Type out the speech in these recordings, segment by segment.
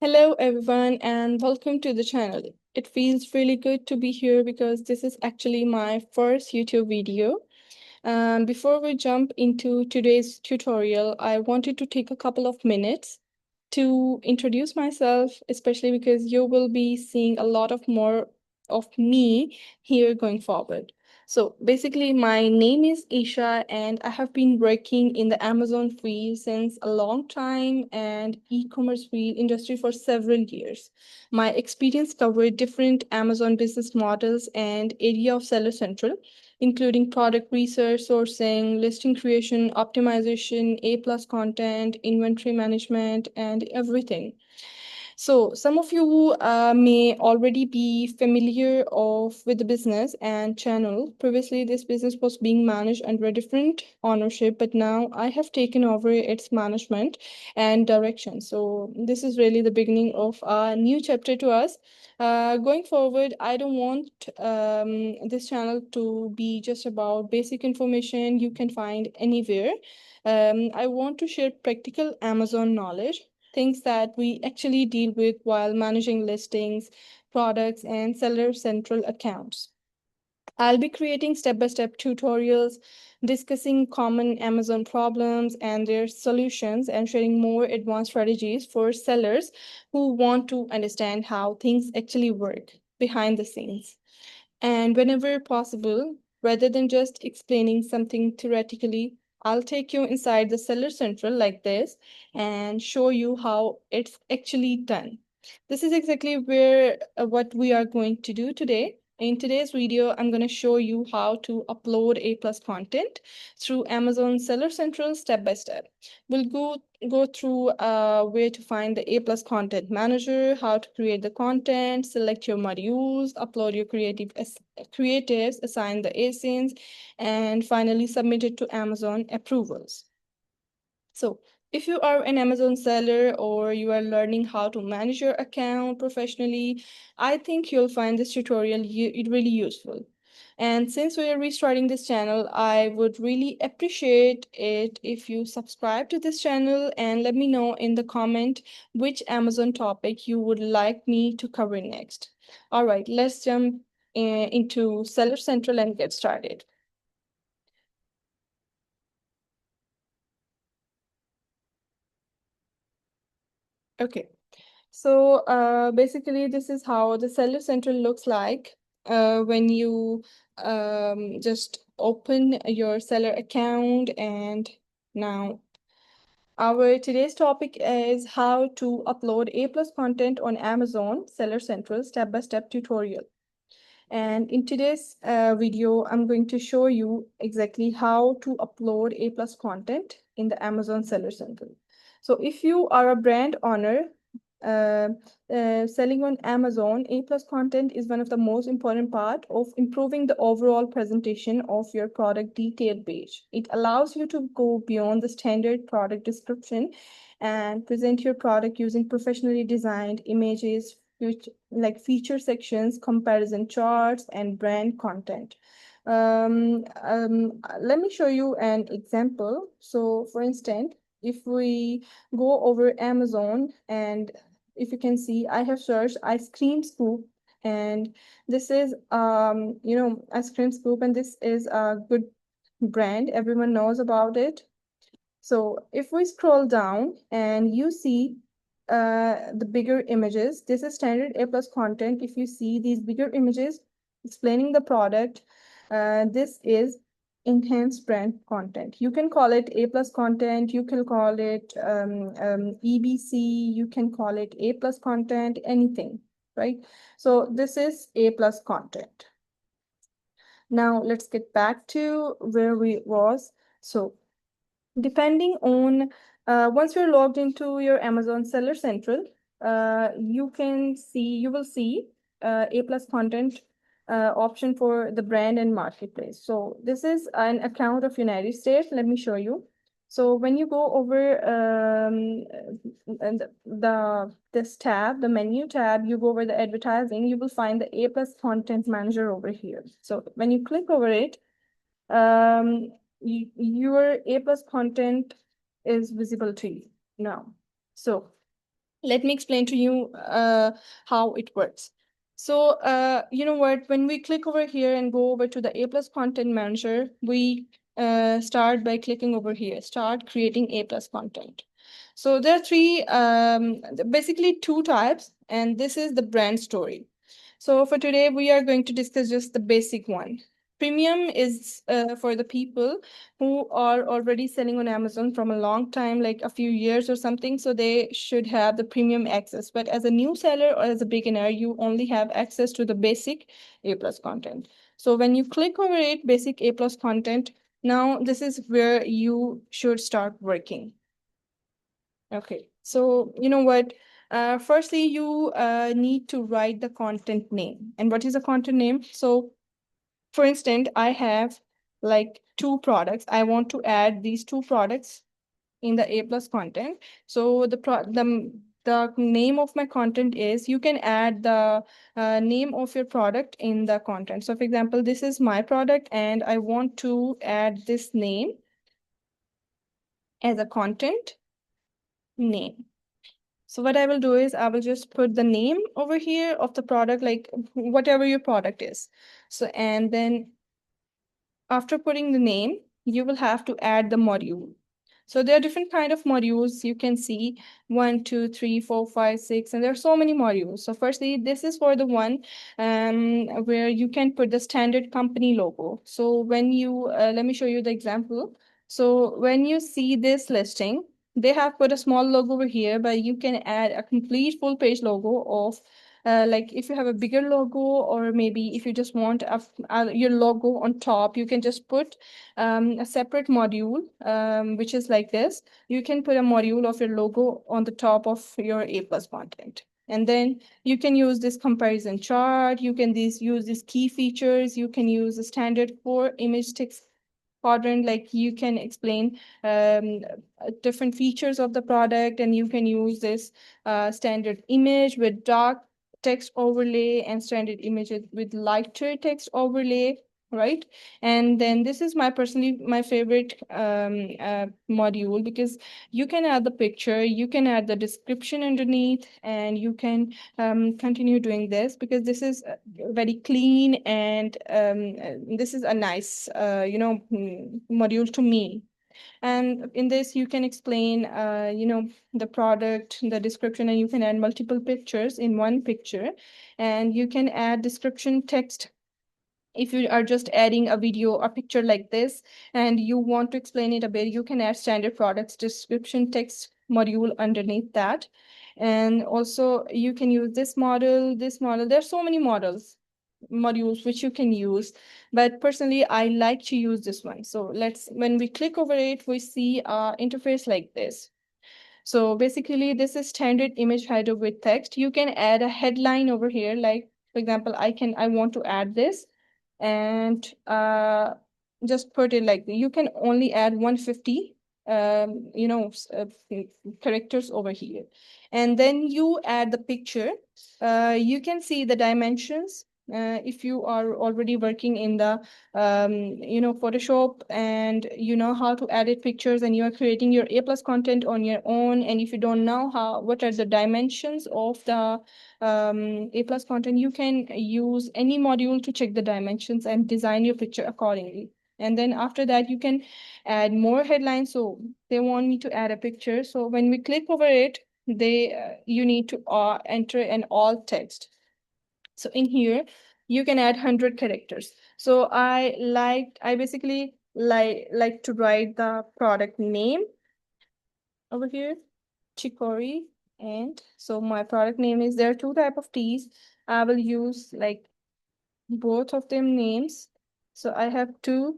Hello, everyone, and welcome to the channel. It feels really good to be here because this is actually my first YouTube video. Before we jump into today's tutorial, I wanted to take a couple of minutes to introduce myself, especially because you will be seeing a lot of more of me here going forward. So basically, my name is Isha, and I have been working in the Amazon field since a long time and e-commerce field industry for several years. My experience covered different Amazon business models and area of Seller Central, including product research, sourcing, listing creation, optimization, A plus content, inventory management, and everything. So some of you may already be familiar with the business and channel. Previously, this business was being managed under a different ownership, but now I have taken over its management and direction. So this is really the beginning of a new chapter to us. Going forward, I don't want this channel to be just about basic information you can find anywhere. I want to share practical Amazon knowledge, things that we actually deal with while managing listings, products, and seller central accounts. I'll be creating step by step tutorials, discussing common Amazon problems and their solutions, and sharing more advanced strategies for sellers who want to understand how things actually work behind the scenes. And whenever possible, rather than just explaining something theoretically, I'll take you inside the Seller Central like this and show you how it's actually done. This is exactly where what we are going to do today. In today's video, I'm going to show you how to upload A plus content through Amazon Seller Central step by step. We'll go through where to find the A plus content manager, how to create the content, select your modules, upload your creatives, assign the ASINs, and finally submit it to Amazon approvals. So if you are an Amazon seller or you are learning how to manage your account professionally, I think you'll find this tutorial really useful. And since we are restarting this channel, I would really appreciate it if you subscribe to this channel and let me know in the comment which Amazon topic you would like me to cover next. All right, let's jump into Seller Central and get started. Okay. So basically, this is how the Seller Central looks like when you just open your seller account. And now our today's topic is how to upload A plus content on Amazon Seller Central step-by-step tutorial. And in today's video, I'm going to show you exactly how to upload A plus content in the Amazon Seller Central. So if you are a brand owner uh, selling on Amazon, A plus content is one of the most important part of improving the overall presentation of your product detail page. It allows you to go beyond the standard product description and present your product using professionally designed images, like feature sections, comparison charts, and brand content. Let me show you an example. So for instance, if we go over Amazon, and if you can see, I have searched ice cream scoop, and this is ice cream scoop, and this is a good brand. Everyone knows about it. So if we scroll down and you see the bigger images, this is standard A plus content. If you see these bigger images explaining the product, this is enhanced brand content. You can call it A plus content, you can call it EBC, you can call it A plus content, anything, right? So this is A plus content. Now let's get back to where we was. So depending on once you're logged into your Amazon Seller Central, you will see A plus content option for the brand and marketplace. So this is an account of United States. Let me show you. So when you go over and this tab, the menu tab, you go over the advertising, you will find the A plus content manager over here. So when you click over it, your A plus content is visible to you now. So Let me explain to you how it works. So, you know what? When we click over here and go over to the A plus content manager, we start by clicking over here, start creating A plus content. So there are three, basically two types, and this is the brand story. So for today, we are going to discuss just the basic one. Premium is for the people who are already selling on Amazon from a long time, like a few years or something. So they should have the premium access. But as a new seller or as a beginner, you only have access to the basic A plus content. So when you click over it, basic A plus content, now this is where you should start working. Okay, so you know what? Firstly, you need to write the content name. And what is the content name? So, for instance, I have like two products. I want to add these two products in the A plus content. So the name of my content is, you can add the name of your product in the content. So, for example, this is my product, and I want to add this name as a content name. So what I will do is I will just put the name over here of the product, like whatever your product is. So, and then after putting the name, you will have to add the module. So there are different kind of modules. You can see 1, 2, 3, 4, 5, 6, and there are so many modules. So firstly, this is for the one where you can put the standard company logo. So when you let me show you the example. So when you see this listing, they have put a small logo over here, but you can add a complete full page logo of like if you have a bigger logo, or maybe if you just want your logo on top, you can just put a separate module, which is like this. You can put a module of your logo on the top of your A plus content. And then you can use this comparison chart. You can use these key features. You can use the standard for image text quadrant, like you can explain different features of the product, and you can use this standard image with dark text overlay and standard images with lighter text overlay, right? And then this is my favorite module, because you can add the picture, you can add the description underneath, and you can continue doing this, because this is very clean, and this is a nice module to me. And in this, you can explain, the product, the description, and you can add multiple pictures in one picture. And you can add description text if you are just adding a video or picture like this, and you want to explain it a bit, you can add standard products description text module underneath that. And also you can use this model. There's so many modules which you can use, but personally I like to use this one. So when we click over it, we see a interface like this. So basically, this is standard image header with text. You can add a headline over here. Like, for example, I want to add this, and just put it like, you can only add 150 characters over here. And then you add the picture. You can see the dimensions. If you are already working in the Photoshop, and you know how to edit pictures, and you are creating your A plus content on your own, and if you don't know what are the dimensions of the A plus content, you can use any module to check the dimensions and design your picture accordingly. And then after that, you can add more headlines. So they want me to add a picture. So when we click over it, you need to enter an alt text. So in here, you can add 100 characters. So I basically like to write the product name over here, chicory. And so my product name is, there are two type of teas. I will use like both of them names. So I have two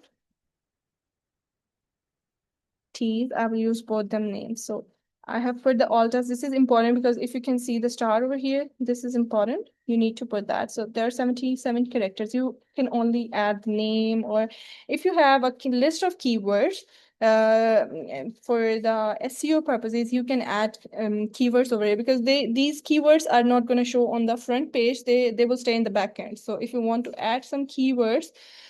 teas. I will use both them names. So I have put the alters. This is important because if you can see the star over here, this is important. You need to put that. So there are 77 characters. You can only add the name, or if you have a list of keywords, uh, for the SEO purposes, you can add keywords over here, because these keywords are not going to show on the front page. They will stay in the back end. So if you want to add some keywords,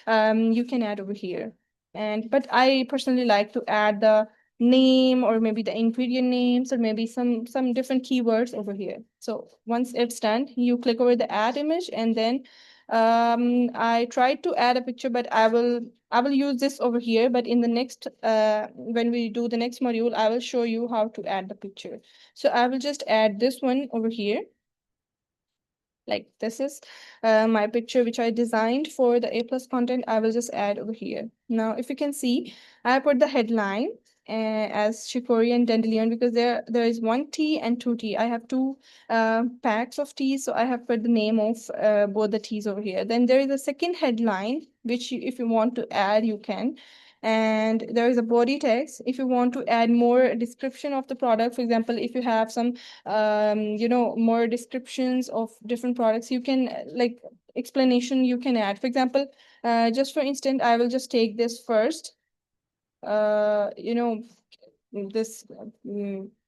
you can add over here. But I personally like to add the name, or maybe the ingredient names, or maybe some different keywords over here. So once it's done, you click over the add image, and then I tried to add a picture, but I will use this over here. But in the next when we do the next module, I will show you how to add the picture. So I will just add this one over here. Like this is my picture which I designed for the A plus content. I will just add over here. Now, if you can see, I put the headline as chicory and dandelion, because there is one tea and two tea. I have two packs of teas, so I have put the name of both the teas over here. Then there is a second headline which if you want to add, you can. And there is a body text if you want to add more description of the product. For example, if you have some more descriptions of different products, you can like explanation you can add. For example, just for instance, I will just take this first, uh you know this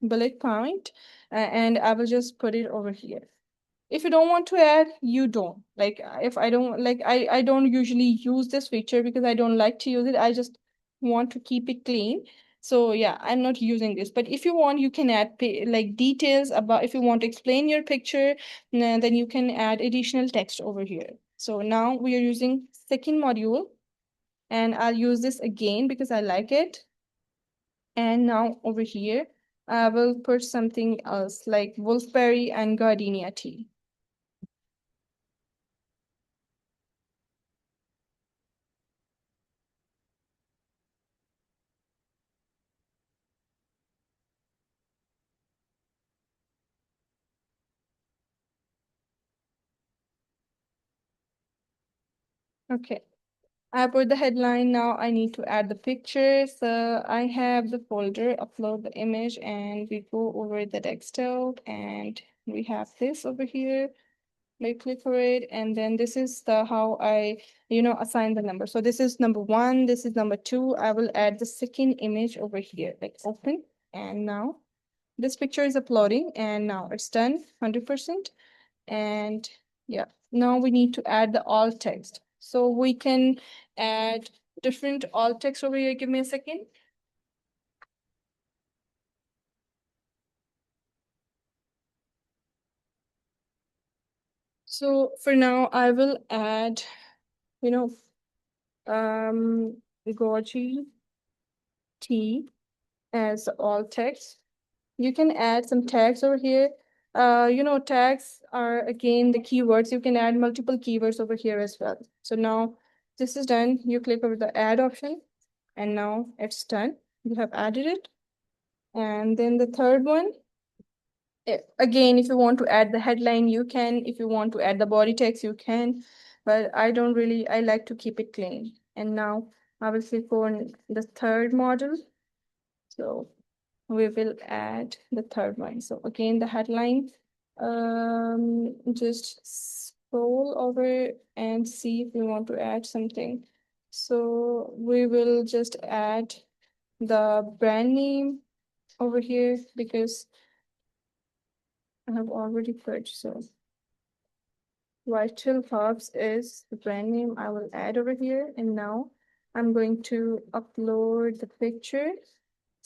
bullet point, and I will just put it over here. If you don't want to add, you don't. Like if I don't like, I don't usually use this feature because I don't like to use it. I just want to keep it clean. So yeah, I'm not using this. But if you want, you can add like details about, if you want to explain your picture, then you can add additional text over here. So now we are using second module, and I'll use this again because I like it. And now over here, I will put something else like wolfberry and gardenia tea. Okay. I put the headline. Now I need to add the picture. So I have the folder, upload the image, and we go over the desktop, and we have this over here. Right click for it, and then this is the how I assign the number. So this is number one, this is number two. I will add the second image over here, like open, and now this picture is uploading, and now it's done 100%. And yeah, now we need to add the alt text. So we can add different alt text over here. Give me a second. So for now, I will add, you know, Goji tea as alt text. You can add some tags over here. Tags are again the keywords. You can add multiple keywords over here as well. So now this is done. You click over the add option, and now it's done. You have added it. And then the third one, again, if you want to add the headline, you can. If you want to add the body text, you can. But I don't really, I like to keep it clean. And now I will click on the third model. So we will add the third one. So again, the headline, just scroll over and see if we want to add something. So we will just add the brand name over here because I have already put. So Vital Herbs is the brand name I will add over here. And now I'm going to upload the picture.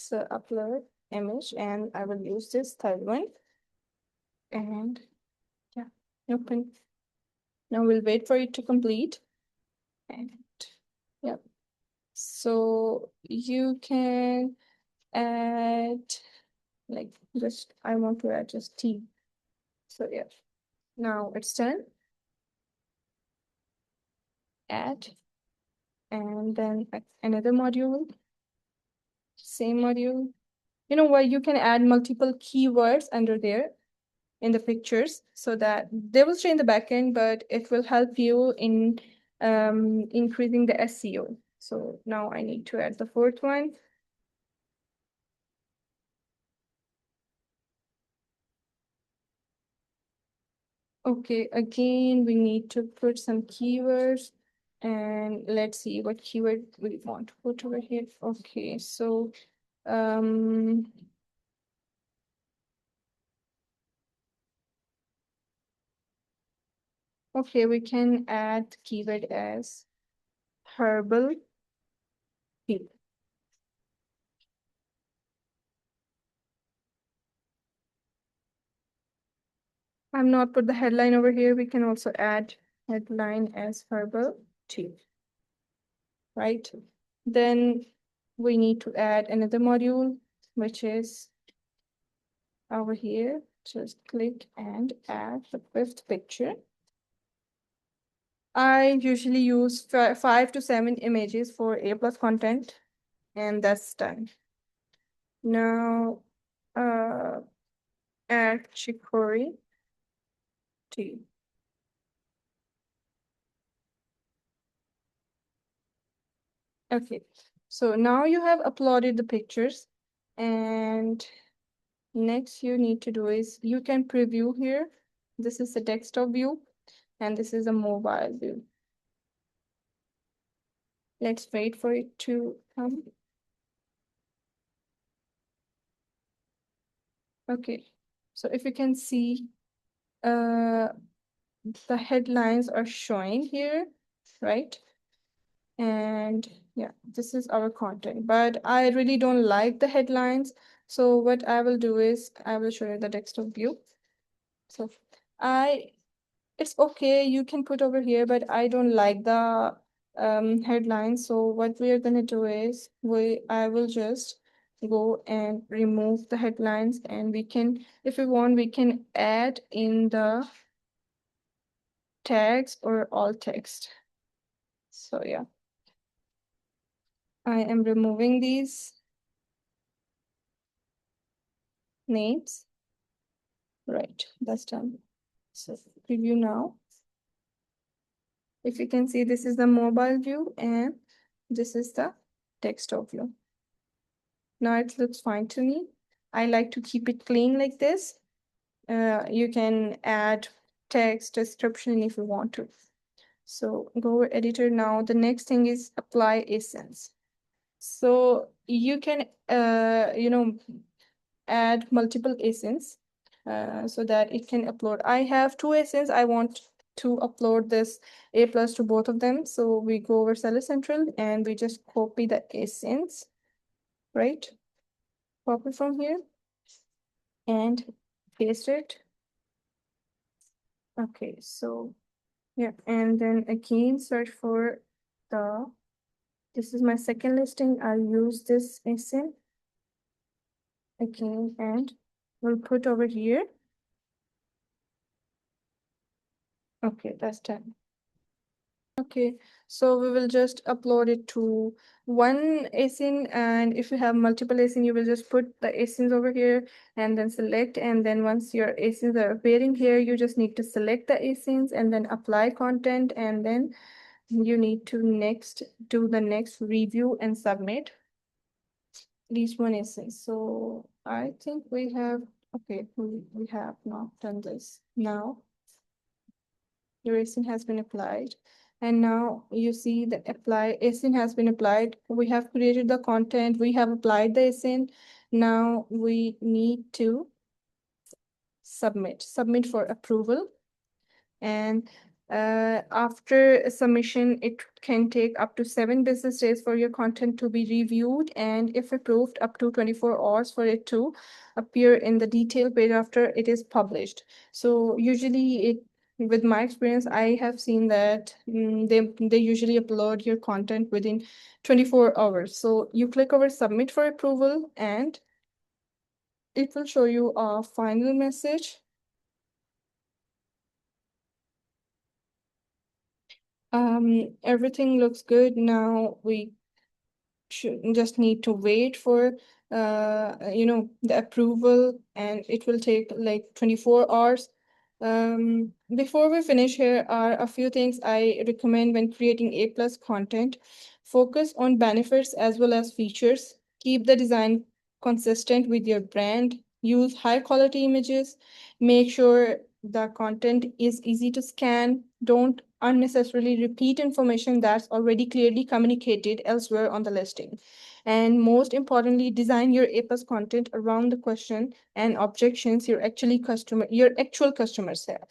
So upload image, and I will use this third one. And yeah, open. Now we'll wait for it to complete. And yeah, so you can add like just, I want to add just T. So yeah, now it's done. Add, and then another module, same module. You know what? You can add multiple keywords under there in the pictures so that they will stay in the backend, but it will help you in increasing the SEO. So now I need to add the fourth one. Okay, again, we need to put some keywords, and let's see what keyword we want to put over here. Okay, so um okay, we can add keyword as herbal tea. I'm not put the headline over here. We can also add headline as herbal tea, right? Then we need to add another module, which is over here. Just click and add the fifth picture. I usually use 5 to 7 images for A plus content, and that's done. Now, add chicory tea. Okay, so now you have uploaded the pictures, and next you need to do is you can preview here. This is the desktop view, and this is a mobile view. Let's wait for it to come. Okay, so if you can see, the headlines are showing here, right? And yeah, this is our content, but I really don't like the headlines. So what I will do is I will show you the desktop view. So I it's okay, you can put over here, but I don't like the headlines. So what we are gonna do is I will just go and remove the headlines, and we can, if we want, we can add in the tags or alt text. So yeah, I am removing these names. Right, that's done. So preview now. If you can see, this is the mobile view and this is the desktop view. Now it looks fine to me. I like to keep it clean like this. You can add text description if you want to. So go over editor now. The next thing is apply ASINs. So you can, add multiple ASINs so that it can upload. I have 2 ASINs. I want to upload this A plus to both of them. So we go over Seller Central and we just copy the ASINs, right? Copy from here and paste it. Okay, so yeah, and then again search for this is my second listing. I'll use this ASIN again and we'll put over here. Okay, that's done. Okay, so we will just upload it to one ASIN, and if you have multiple ASIN, you will just put the ASINs over here and then select, and then once your ASINs are appearing here, you just need to select the ASINs and then apply content, and then you need to next do the next review and submit each one ASIN. So I think we have, okay, we have not done this now. Your ASIN has been applied. And now you see the ASIN has been applied. We have created the content. We have applied the ASIN. Now we need to submit for approval. And after submission, it can take up to 7 business days for your content to be reviewed, and if approved, up to 24 hours for it to appear in the detail page after it is published. So usually with my experience, I have seen that they usually upload your content within 24 hours. So you click over submit for approval and it will show you a final message. Everything looks good. Now we should just need to wait for the approval, and it will take like 24 hours. Before we finish, here are a few things I recommend when creating A plus content. Focus on benefits as well as features. Keep the design consistent with your brand. Use high quality images. Make sure the content is easy to scan. Don't unnecessarily repeat information that's already clearly communicated elsewhere on the listing. And most importantly, design your A plus content around the question and objections your actual customers have.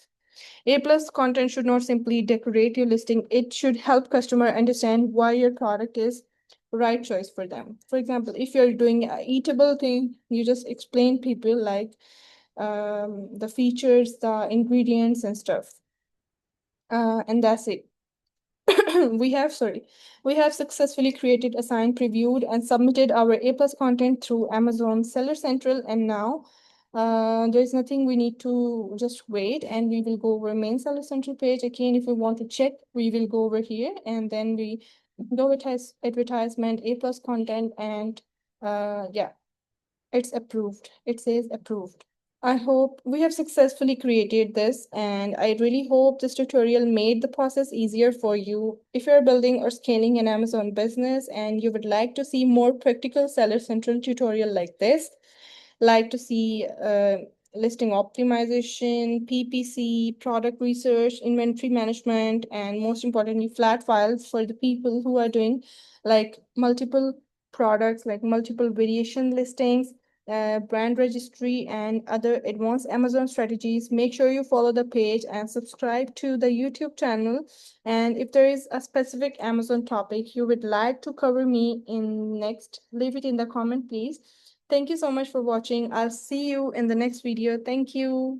A plus content should not simply decorate your listing. It should help customer understand why your product is right choice for them. For example, if you're doing a eatable thing, you just explain people like the features, the ingredients and stuff. And that's it. We have successfully created, assigned, previewed, and submitted our A plus content through Amazon Seller Central, and now there's nothing we need to just wait, and we will go over main Seller Central page again. If we want to check, we will go over here, and then we go advertisement, A plus content, and yeah, it's approved. It says approved. I hope we have successfully created this, and I really hope this tutorial made the process easier for you. If you're building or scaling an Amazon business and you would like to see more practical Seller Central tutorial like this, like to see listing optimization, PPC, product research, inventory management, and most importantly, flat files for the people who are doing like multiple products, like multiple variation listings, brand registry, and other advanced Amazon strategies. Make sure you follow the page and subscribe to the YouTube channel. And if there is a specific Amazon topic you would like to cover me in next, leave it in the comment, please. Thank you so much for watching. I'll see you in the next video. Thank you.